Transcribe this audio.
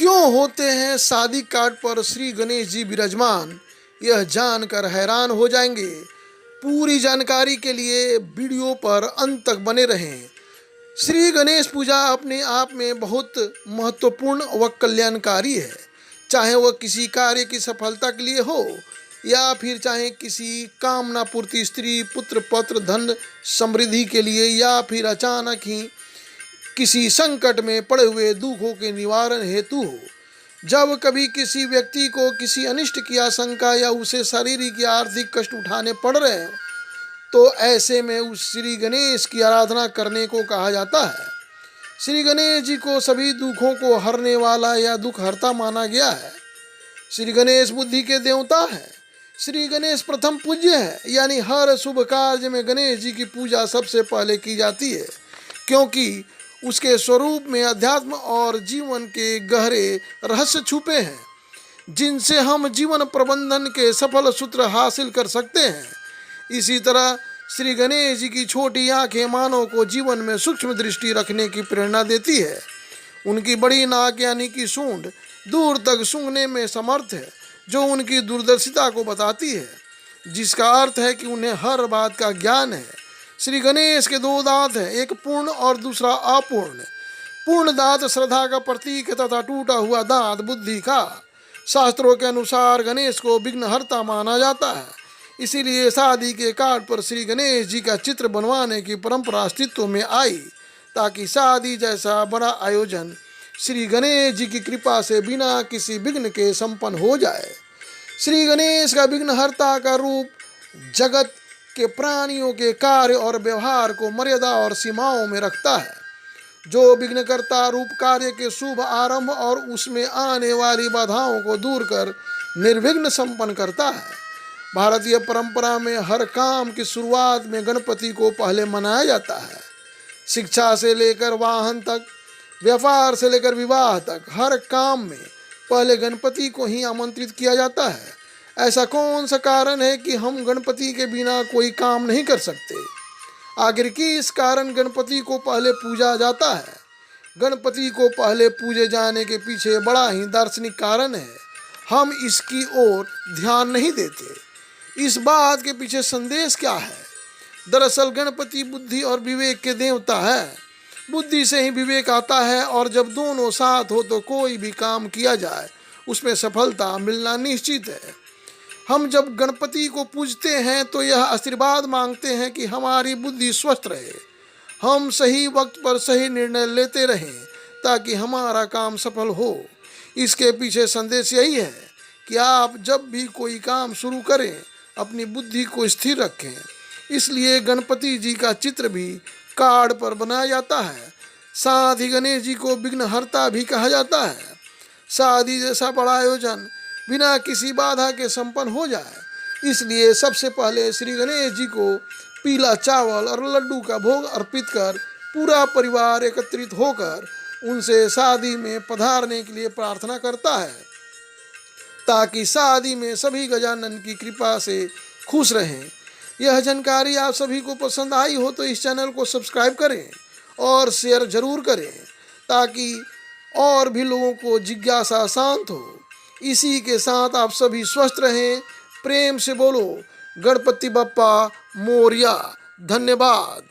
क्यों होते हैं शादी कार्ड पर श्री गणेश जी विराजमान, यह जानकर हैरान हो जाएंगे। पूरी जानकारी के लिए वीडियो पर अंत तक बने रहें। श्री गणेश पूजा अपने आप में बहुत महत्वपूर्ण व कल्याणकारी है। चाहे वह किसी कार्य की सफलता के लिए हो या फिर चाहे किसी कामना पूर्ति, स्त्री पुत्र पत्र धन समृद्धि के लिए, या फिर अचानक ही किसी संकट में पड़े हुए दुखों के निवारण हेतु हो। जब कभी किसी व्यक्ति को किसी अनिष्ट की आशंका या उसे शारीरिक या आर्थिक कष्ट उठाने पड़ रहे हो, तो ऐसे में उस श्री गणेश की आराधना करने को कहा जाता है। श्री गणेश जी को सभी दुखों को हरने वाला या दुख हरता माना गया है। श्री गणेश बुद्धि के देवता हैं। श्री गणेश प्रथम पूज्य है, यानी हर शुभ कार्य में गणेश जी की पूजा सबसे पहले की जाती है, क्योंकि उसके स्वरूप में अध्यात्म और जीवन के गहरे रहस्य छुपे हैं, जिनसे हम जीवन प्रबंधन के सफल सूत्र हासिल कर सकते हैं। इसी तरह श्री गणेश जी की छोटी आंखें मानव को जीवन में सूक्ष्म दृष्टि रखने की प्रेरणा देती है। उनकी बड़ी नाक यानी कि सूंड दूर तक सूंघने में समर्थ है, जो उनकी दूरदर्शिता को बताती है, जिसका अर्थ है कि उन्हें हर बात का ज्ञान है। श्री गणेश के दो दांत हैं, एक पूर्ण और दूसरा अपूर्ण। पूर्ण दांत श्रद्धा का प्रतीक है तथा टूटा हुआ दांत बुद्धि का। शास्त्रों के अनुसार गणेश को विघ्नहर्ता माना जाता है। इसीलिए शादी के कार्ड पर श्री गणेश जी का चित्र बनवाने की परंपरा अस्तित्व में आई, ताकि शादी जैसा बड़ा आयोजन श्री गणेश जी की कृपा से बिना किसी विघ्न के संपन्न हो जाए। श्री गणेश का विघ्नहर्ता का रूप जगत के प्राणियों के कार्य और व्यवहार को मर्यादा और सीमाओं में रखता है, जो विघ्नकर्ता रूप कार्य के शुभ आरंभ और उसमें आने वाली बाधाओं को दूर कर निर्विघ्न संपन्न करता है। भारतीय परंपरा में हर काम की शुरुआत में गणपति को पहले मनाया जाता है। शिक्षा से लेकर वाहन तक, व्यापार से लेकर विवाह तक, हर काम में पहले गणपति को ही आमंत्रित किया जाता है। ऐसा कौन सा कारण है कि हम गणपति के बिना कोई काम नहीं कर सकते? आखिर किस कारण गणपति को पहले पूजा जाता है? गणपति को पहले पूजे जाने के पीछे बड़ा ही दार्शनिक कारण है। हम इसकी ओर ध्यान नहीं देते। इस बात के पीछे संदेश क्या है? दरअसल गणपति बुद्धि और विवेक के देवता है। बुद्धि से ही विवेक आता है, और जब दोनों साथ हो तो कोई भी काम किया जाए उसमें सफलता मिलना निश्चित है। हम जब गणपति को पूजते हैं तो यह आशीर्वाद मांगते हैं कि हमारी बुद्धि स्वस्थ रहे, हम सही वक्त पर सही निर्णय लेते रहें, ताकि हमारा काम सफल हो। इसके पीछे संदेश यही है कि आप जब भी कोई काम शुरू करें अपनी बुद्धि को स्थिर रखें। इसलिए गणपति जी का चित्र भी कार्ड पर बनाया जाता है। साथ ही गणेश जी को विघ्नहर्ता भी कहा जाता है। शादी जैसा बड़ा आयोजन बिना किसी बाधा के संपन्न हो जाए, इसलिए सबसे पहले श्री गणेश जी को पीला चावल और लड्डू का भोग अर्पित कर पूरा परिवार एकत्रित होकर उनसे शादी में पधारने के लिए प्रार्थना करता है, ताकि शादी में सभी गजानन की कृपा से खुश रहें। यह जानकारी आप सभी को पसंद आई हो तो इस चैनल को सब्सक्राइब करें और शेयर जरूर करें, ताकि और भी लोगों को जिज्ञासा शांत हो। इसी के साथ आप सभी स्वस्थ रहें। प्रेम से बोलो गणपति बप्पा मोरया। धन्यवाद।